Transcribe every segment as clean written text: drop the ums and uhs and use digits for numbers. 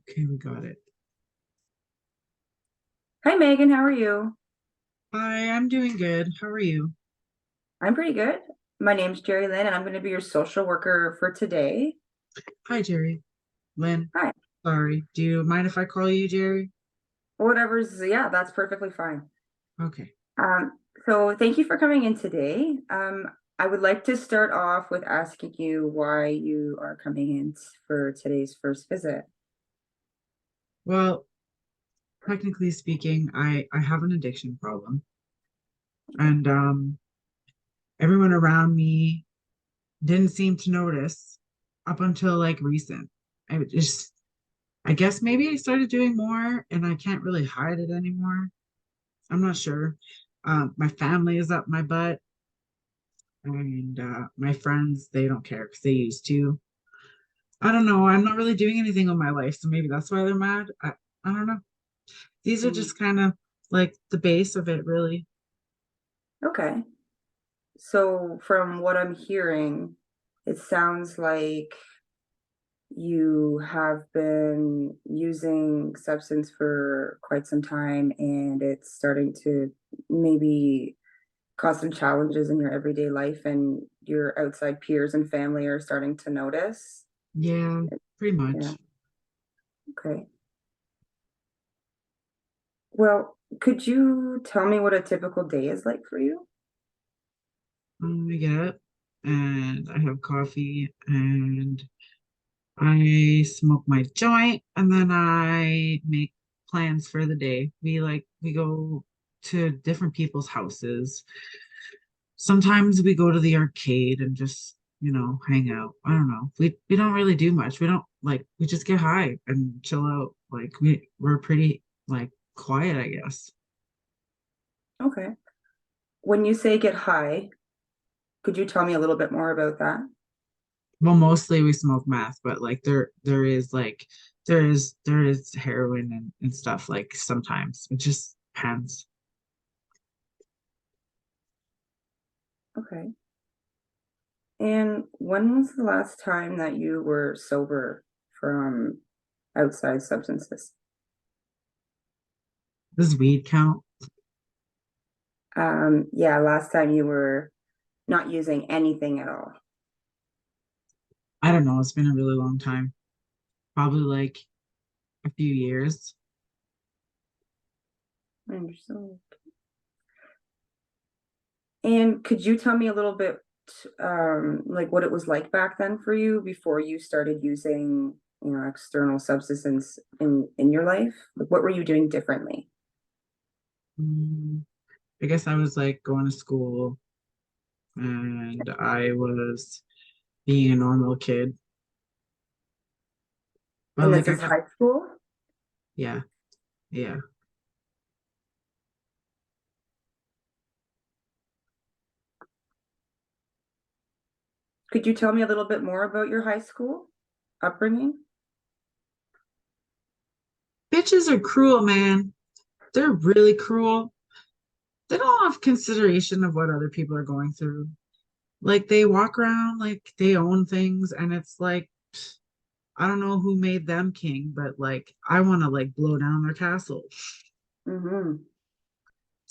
Okay, we got it. Hi Megan, how are you? Hi, I'm doing good. How are you? I'm pretty good. My name's Jeri Lynn, and I'm going to be your social worker for today. Hi, Jerry. Lynn, Hi. sorry. Do you mind if I call you Jerry? Whatever's, yeah, that's perfectly fine. Okay. So thank you for coming in today. I would like to start off with asking you why you are coming in for today's first visit. Well, technically speaking, I have an addiction problem, and everyone around me didn't seem to notice up until like recent. I guess maybe I started doing more, and I can't really hide it anymore. I'm not sure. My family is up my butt, and my friends, they don't care because they used to. I don't know. I'm not really doing anything with my life, so maybe that's why they're mad. I don't know. These are Mm, just kind of like the base of it, really. okay. So from what I'm hearing, it sounds like you have been using substance for quite some time and it's starting to maybe cause some challenges in your everyday life and your outside peers and family are starting to notice. Yeah, pretty Yeah. much. Okay. Well, could you tell me what a typical day is like for you? I get up and I have coffee and I smoke my joint and then I make plans for the day. We go to different people's houses. Sometimes we go to the arcade and just, hang out. I don't know. We don't really do much. We just get high and chill out. Like we're pretty like quiet, I guess. Okay. When you say get high, could you tell me a little bit more about that? Well, mostly we smoke meth, but like there is heroin and stuff like sometimes. It just depends. Okay. And when was the last time that you were sober from outside substances? Does weed count? Yeah, last time you were not using anything at all. I don't know. It's been a really long time. Probably like a few years. I understand. And could you tell me a little bit, like what it was like back then for you before you started using, external substances in your life? Like, what were you doing differently? Mm, I guess I was like going to school and I was being a normal kid. But And like this I is could, high school. yeah, yeah. Could you tell me a little bit more about your high school upbringing? Bitches are cruel, man. They're really cruel. They don't have consideration of what other people are going through. Like they walk around like they own things, and it's like I don't know who made them king, but like I want to like blow down their castle. Mm-hmm.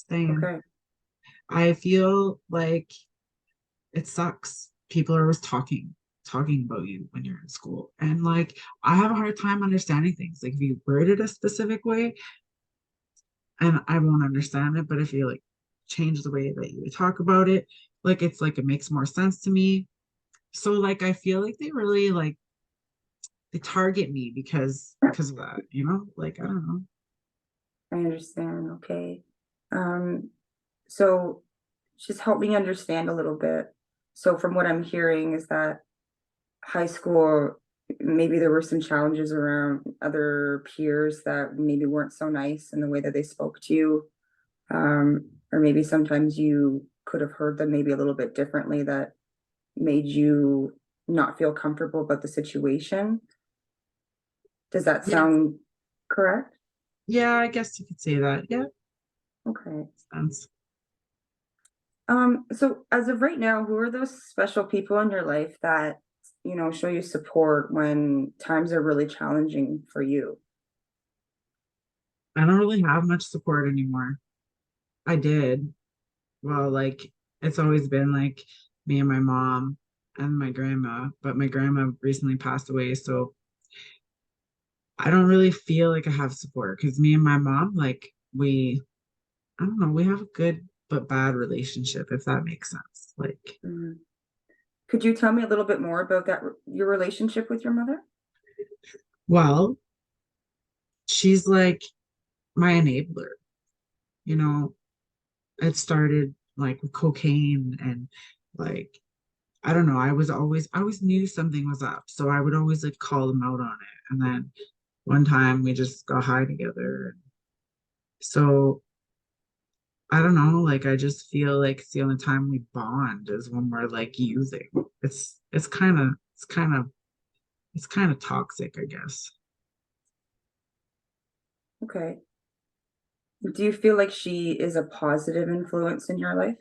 Saying Okay. I feel like it sucks. People are always talking about you when you're in school, and like I have a hard time understanding things. Like if you word it a specific way, and I won't understand it, but if you like change the way that you talk about it, like it's like it makes more sense to me. So like I feel like they really like they target me because of that, Like I don't know. I understand. Okay. Um, so just help me understand a little bit. So from what I'm hearing is that high school, maybe there were some challenges around other peers that maybe weren't so nice in the way that they spoke to you. Or maybe sometimes you could have heard them maybe a little bit differently that made you not feel comfortable about the situation. Does that Yeah. sound correct? Yeah, I guess you could say that. Yeah, Okay. sense. So as of right now, who are those special people in your life that, show you support when times are really challenging for you? I don't really have much support anymore. I did. Well, like it's always been like me and my mom and my grandma, but my grandma recently passed away, so I don't really feel like I have support because me and my mom, like I don't know, we have a good but bad relationship, if that makes sense. Like, Mhm. Could you tell me a little bit more about your relationship with your mother? well, she's like my enabler, you know. It started like with cocaine and like I don't know, I always knew something was up. So I would always like call them out on it. And then one time we just got high together. So I don't know, like I just feel like it's the only time we bond is when we're like using. It's kind of toxic, I guess. Okay. Do you feel like she is a positive influence in your life?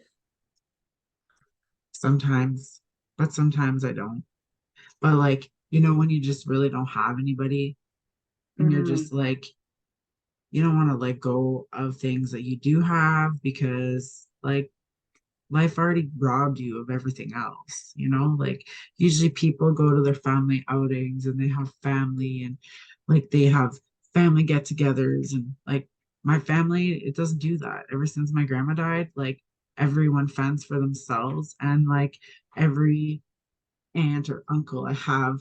Sometimes, but sometimes I don't. But like, you know, when you just really don't have anybody and you're Mm, just like, you don't want to let go of things that you do have because like life already robbed you of everything else, you know? Like usually people go to their family outings and they have family and like they have family get-togethers and like my family, it doesn't do that. Ever since my grandma died, like everyone fends for themselves and like every aunt or uncle I have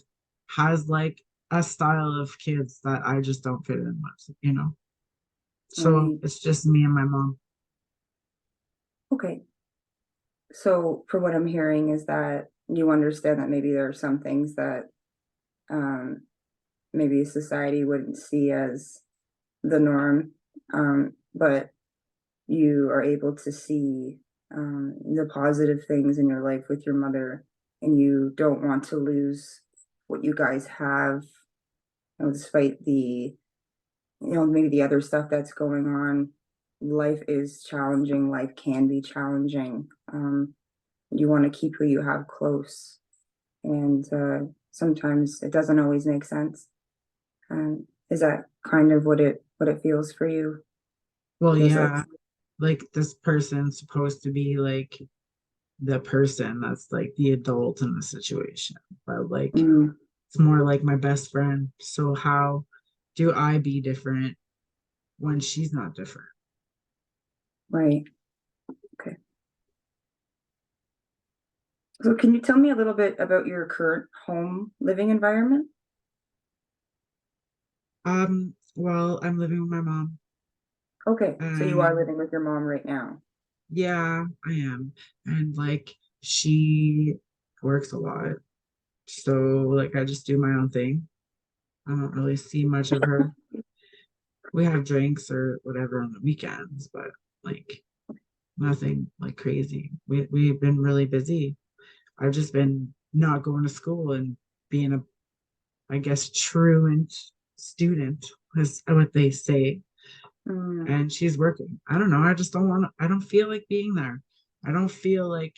has like a style of kids that I just don't fit in much, you know? So right. it's just me and my mom. Okay. So, for what I'm hearing is that you understand that maybe there are some things that um, maybe society wouldn't see as the norm, but you are able to see the positive things in your life with your mother, and you don't want to lose what you guys have, despite maybe the other stuff that's going on. Life is challenging. Life can be challenging. You want to keep who you have close, and sometimes it doesn't always make sense. Is that kind of what it feels for you? Well, Feels like. yeah, like this person's supposed to be like the person that's like the adult in the situation, but like Mm, it's more like my best friend. So how do I be different when she's not different? right. Okay. So can you tell me a little bit about your current home living environment? Well, I'm living with my mom Okay, so you are and living with your mom right now. yeah, I am. And like she works a lot. So like I just do my own thing. I don't really see much of her. We have drinks or whatever on the weekends, but like nothing like crazy. We've been really busy. I've just been not going to school and being a, I guess, truant student is what they say. Mm, And she's working. I don't know. I just don't want to, I don't feel like being there. I don't feel like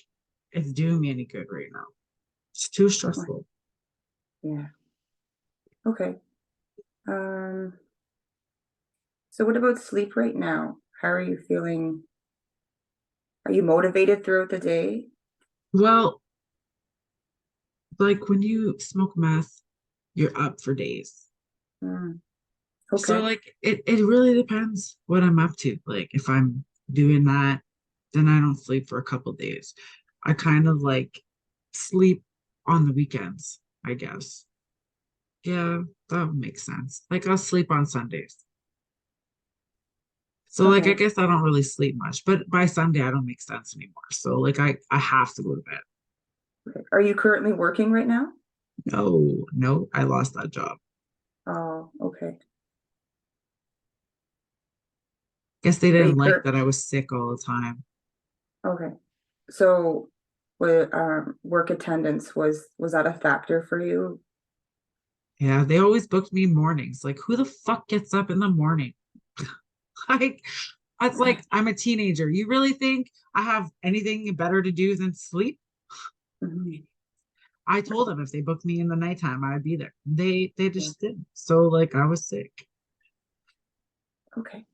it's doing me any good right now. It's too right, stressful. yeah. Okay. Um, so what about sleep right now? How are you feeling? Are you motivated throughout the day? Well, like when you smoke meth, you're up for days. Mm, So okay. like it really depends what I'm up to. Like if I'm doing that, then I don't sleep for a couple days. I kind of like sleep on the weekends, I guess. Yeah, that would make sense. Like I'll sleep on Sundays. So like I Okay. guess I don't really sleep much, but by Sunday I don't make sense anymore. So like I have to go to bed. Okay. Are you currently working right now? No, no, I lost that job. Oh, okay. Guess they Are you didn't like current? that I was sick all the time. Okay. So, with work attendance was that a factor for you? Yeah, they always booked me mornings. Like who the fuck gets up in the morning? Like it's like I'm a teenager. You really think I have anything better to do than sleep? Mhm. I told them if they booked me in the nighttime, I'd be there. They just didn't. So like I was sick. Okay.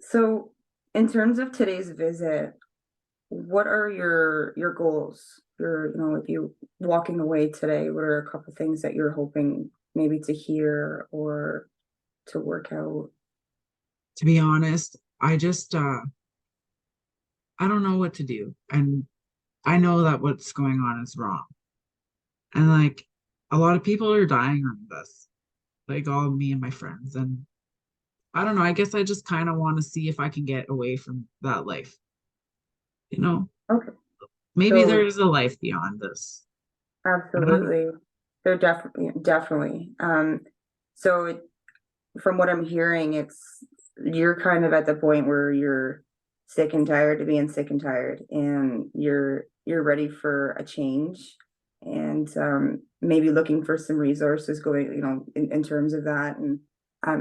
So, in terms of today's visit, what are your goals? If you walking away today, what are a couple things that you're hoping maybe to hear or to work out? To be honest, I don't know what to do. And I know that what's going on is wrong. And like a lot of people are dying on this, like all of me and my friends. And I don't know, I guess I just kind of want to see if I can get away from that life, you know? Okay. Maybe So there's a life beyond this. I don't know. absolutely. They're definitely. So from what I'm hearing, you're kind of at the point where you're sick and tired of being sick and tired, and you're ready for a change, and maybe looking for some resources going, in terms of that. And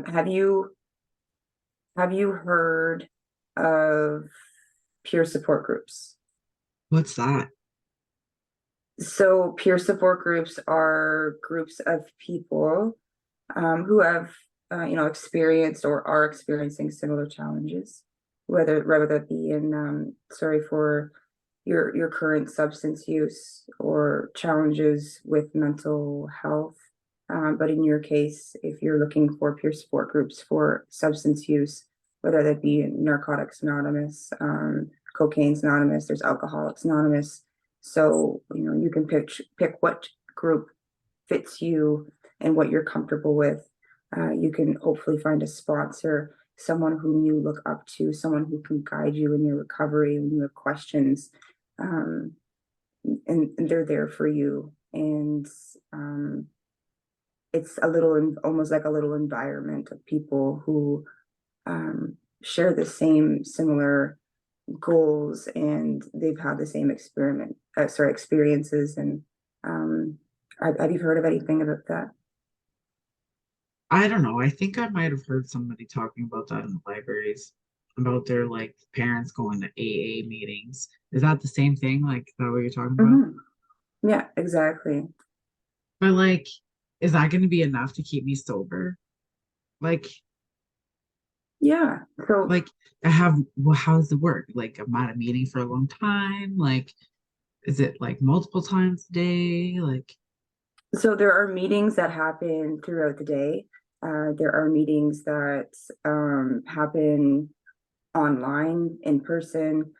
have you heard of peer support groups? What's that? So peer support groups are groups of people who have experienced or are experiencing similar challenges, whether that be in sorry for your current substance use or challenges with mental health. But in your case, if you're looking for peer support groups for substance use, whether that be Narcotics Anonymous, Cocaine's Anonymous, there's Alcoholics Anonymous. So you can pick what group fits you and what you're comfortable with. You can hopefully find a sponsor, someone whom you look up to, someone who can guide you in your recovery when you have questions. Um, and they're there for you. And it's almost like a little environment of people who share the same similar goals, and they've had the same experiences. And um, have you heard of anything about that? I don't know. I think I might have heard somebody talking about that in the libraries, about their like parents going to AA meetings. Is that the same thing? Like, is that what you're talking about? Hmm. Yeah, exactly. But like, is that going to be enough to keep me sober? Like, Yeah. So like I have, well, how does it work? Like, I'm at a meeting for a long time. Like, is it like multiple times a day? Like, so there are meetings that happen throughout the day. There are meetings that happen online, in person.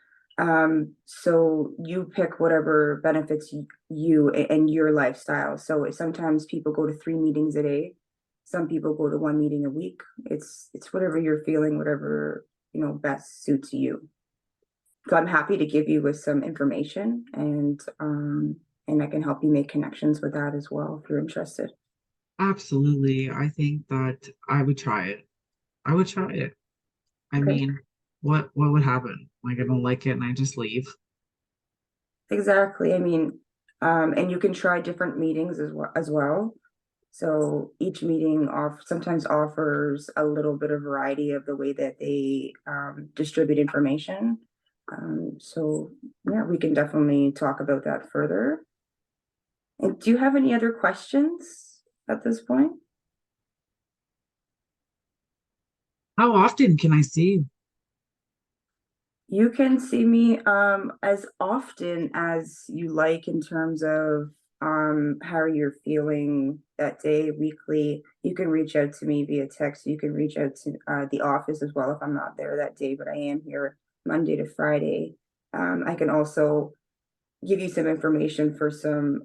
So you pick whatever benefits you and your lifestyle. So sometimes people go to 3 meetings a day. Some people go to 1 meeting a week. It's whatever you're feeling, whatever best suits you. So I'm happy to give you with some information, and I can help you make connections with that as well if you're interested. absolutely. I think that I would try it. I would try it. I Okay. mean, what would happen? Like, I don't like it and I just leave. Exactly. I mean, and you can try different meetings as well. So each meeting sometimes offers a little bit of variety of the way that they distribute information. So yeah, we can definitely talk about that further. And do you have any other questions at this point? How often can I see you? You can see me as often as you like in terms of how you're feeling that day, weekly. You can reach out to me via text. You can reach out to the office as well if I'm not there that day, but I am here Monday to Friday. I can also give you some information for some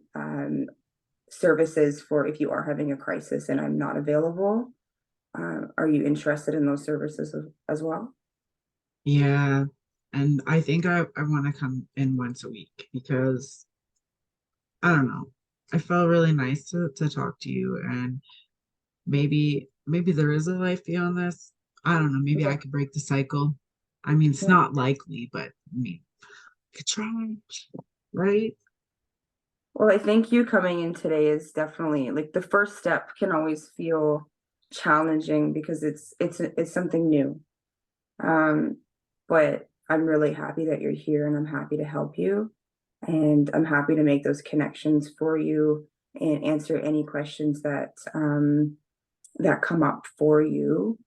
services for if you are having a crisis and I'm not available. Are you interested in those services as well? Yeah. And I think I want to come in once a week because I don't know. I felt really nice to talk to you and maybe there is a life beyond this. I don't know. Maybe I Yeah. could break the cycle. I mean, it's Yeah. not likely, but I mean, I could try, right? Well, I think you coming in today is definitely like the first step can always feel challenging because it's something new. Um, but I'm really happy that you're here and I'm happy to help you. And I'm happy to make those connections for you and answer any questions that that come up for you.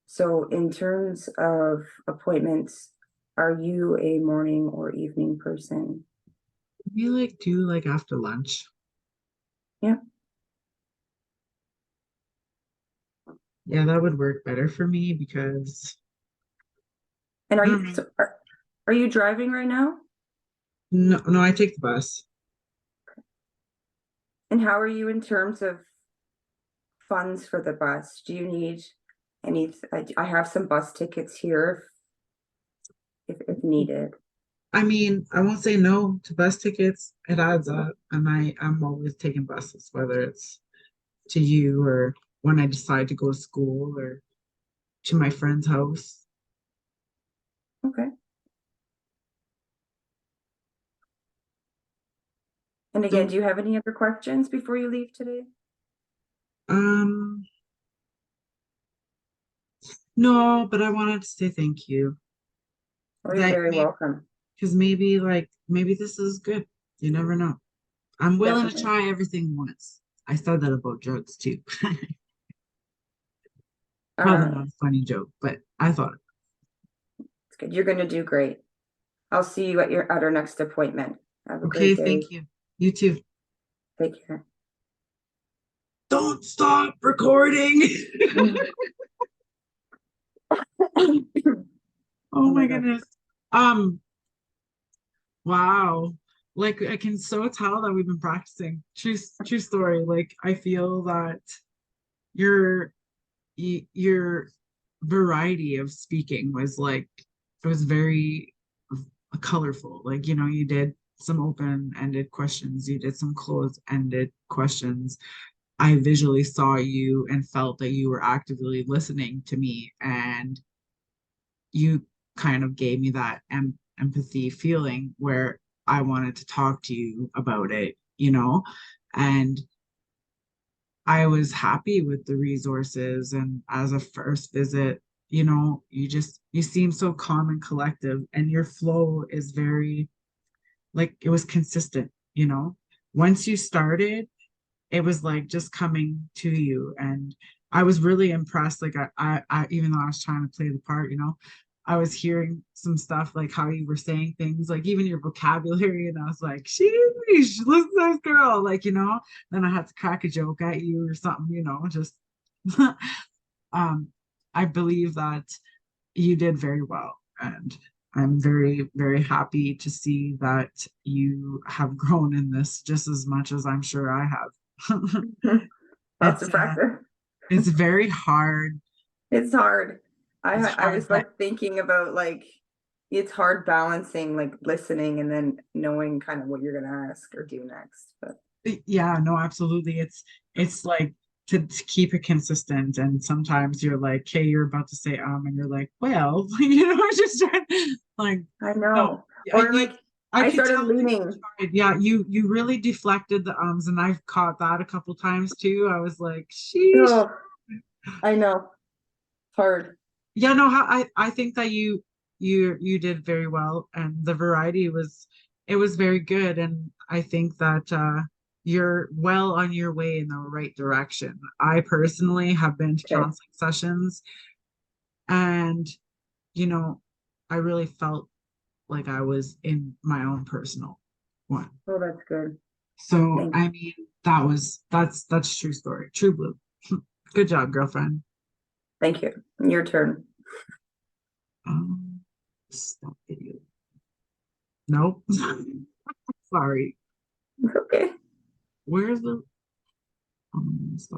So in terms of appointments, are you a morning or evening person? We like do like after lunch. Yeah. Yeah, that would work better for me because And I don't know. are you driving right now? No, no, I take the bus. And how are you in terms of funds for the bus? Do you need any? I have some bus tickets here if needed. I mean, I won't say no to bus tickets. It adds up, and I'm always taking buses, whether it's to you or when I decide to go to school or to my friend's house. Okay. And again, So, do you have any other questions before you leave today? um, no, but I wanted to say thank you. Oh, you're That very maybe welcome. because maybe this is good. You never know. I'm willing to Definitely. try everything once. I said that about drugs too. Probably Uh, not a funny joke, but I thought, it's good. You're going to do great. I'll see you at our next appointment. Have a okay, great day. thank you. You too. Take care. Don't stop recording. Oh Oh my my God. goodness. Um, wow. Like I can so tell that we've been practicing. True story. Like I feel that your your variety of speaking was like it was very colorful. Like, you did some open-ended questions, you did some closed-ended questions. I visually saw you and felt that you were actively listening to me, and you kind of gave me that empathy feeling where I wanted to talk to you about it. And I was happy with the resources. And as a first visit, you seem so calm and collective, and your flow is very, like, it was consistent. Once you started, it was like just coming to you. And I was really impressed. Like even though I was trying to play the part, I was hearing some stuff like how you were saying things, like even your vocabulary, and I was like, sheesh, listen to this girl, like. Then I had to crack a joke at you or something, just um I believe that you did very well, and I'm very, very happy to see that you have grown in this just as much as I'm sure I have. Lots It's of practice. it's very hard. It's hard. It's I hard, was but like thinking about like it's hard balancing like listening and then knowing kind of what you're gonna ask or do next. But yeah, no, absolutely. It's like to keep it consistent. And sometimes you're like, hey, you're about to say and you're like, well, just trying like I no. know. I Or you like I I could started tell that you leaning. tried. Yeah, you really deflected the ums, and I've caught that a couple times too. I was like, sheesh. Oh, I know. Hard. Yeah, no, I think that you did very well, and the variety was very good, and I think that you're well on your way in the right direction. I personally have been to Okay. counseling sessions, and you know, I really felt like I was in my own personal one. Oh, that's good. So Thank I mean, that's true story, true blue. Good job, girlfriend. thank you. Your turn. Um, Stop video. Nope. Sorry. Okay. Where's the stop?